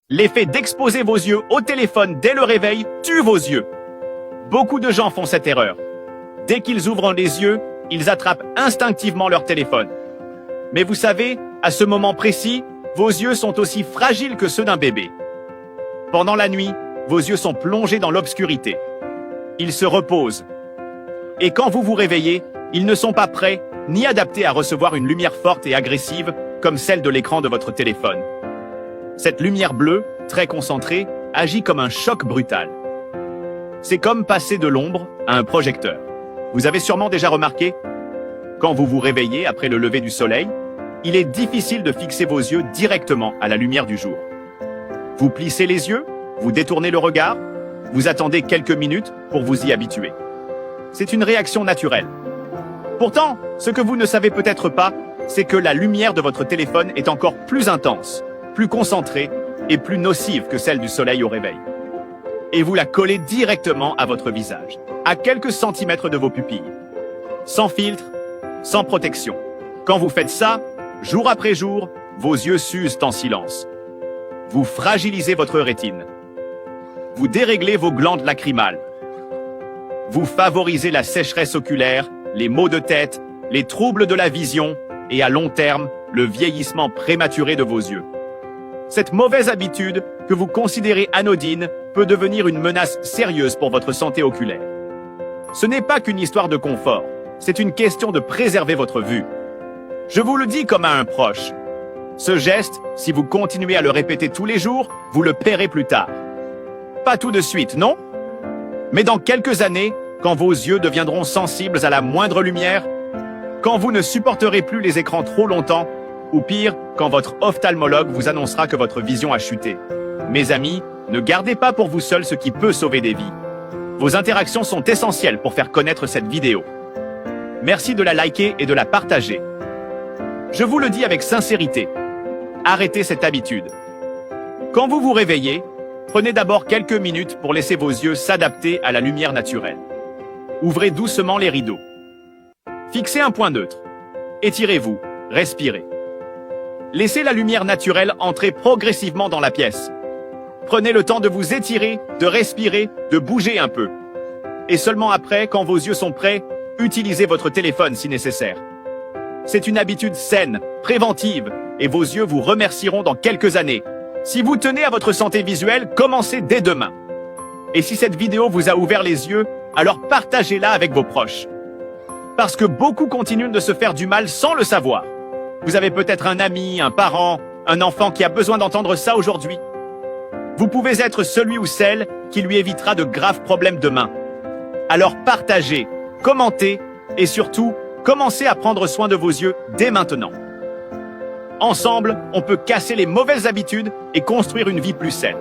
L'effet d'exposer vos yeux au téléphone dès le réveil tue vos yeux. Beaucoup de gens font cette erreur. Dès qu'ils ouvrent les yeux, ils attrapent instinctivement leur téléphone. Mais vous savez, à ce moment précis, vos yeux sont aussi fragiles que ceux d'un bébé. Pendant la nuit, vos yeux sont plongés dans l'obscurité. Ils se reposent. Et quand vous vous réveillez, ils ne sont pas prêts ni adaptés à recevoir une lumière forte et agressive comme celle de l'écran de votre téléphone. Cette lumière bleue, très concentrée, agit comme un choc brutal. C'est comme passer de l'ombre à un projecteur. Vous avez sûrement déjà remarqué, quand vous vous réveillez après le lever du soleil, il est difficile de fixer vos yeux directement à la lumière du jour. Vous plissez les yeux, vous détournez le regard, vous attendez quelques minutes pour vous y habituer. C'est une réaction naturelle. Pourtant, ce que vous ne savez peut-être pas, c'est que la lumière de votre téléphone est encore plus intense, plus concentrée et plus nocive que celle du soleil au réveil. Et vous la collez directement à votre visage, à quelques centimètres de vos pupilles. Sans filtre, sans protection. Quand vous faites ça, jour après jour, vos yeux s'usent en silence. Vous fragilisez votre rétine. Vous déréglez vos glandes lacrymales. Vous favorisez la sécheresse oculaire, les maux de tête, les troubles de la vision et à long terme, le vieillissement prématuré de vos yeux. Cette mauvaise habitude, que vous considérez anodine, peut devenir une menace sérieuse pour votre santé oculaire. Ce n'est pas qu'une histoire de confort, c'est une question de préserver votre vue. Je vous le dis comme à un proche. Ce geste, si vous continuez à le répéter tous les jours, vous le paierez plus tard. Pas tout de suite, non? Mais dans quelques années, quand vos yeux deviendront sensibles à la moindre lumière, quand vous ne supporterez plus les écrans trop longtemps, ou pire, quand votre ophtalmologue vous annoncera que votre vision a chuté. Mes amis, ne gardez pas pour vous seul ce qui peut sauver des vies. Vos interactions sont essentielles pour faire connaître cette vidéo. Merci de la liker et de la partager. Je vous le dis avec sincérité, arrêtez cette habitude. Quand vous vous réveillez, prenez d'abord quelques minutes pour laisser vos yeux s'adapter à la lumière naturelle. Ouvrez doucement les rideaux. Fixez un point neutre. Étirez-vous, respirez. Laissez la lumière naturelle entrer progressivement dans la pièce. Prenez le temps de vous étirer, de respirer, de bouger un peu. Et seulement après, quand vos yeux sont prêts, utilisez votre téléphone si nécessaire. C'est une habitude saine, préventive, et vos yeux vous remercieront dans quelques années. Si vous tenez à votre santé visuelle, commencez dès demain. Et si cette vidéo vous a ouvert les yeux, alors partagez-la avec vos proches. Parce que beaucoup continuent de se faire du mal sans le savoir. Vous avez peut-être un ami, un parent, un enfant qui a besoin d'entendre ça aujourd'hui. Vous pouvez être celui ou celle qui lui évitera de graves problèmes demain. Alors partagez, commentez et surtout, commencez à prendre soin de vos yeux dès maintenant. Ensemble, on peut casser les mauvaises habitudes et construire une vie plus saine.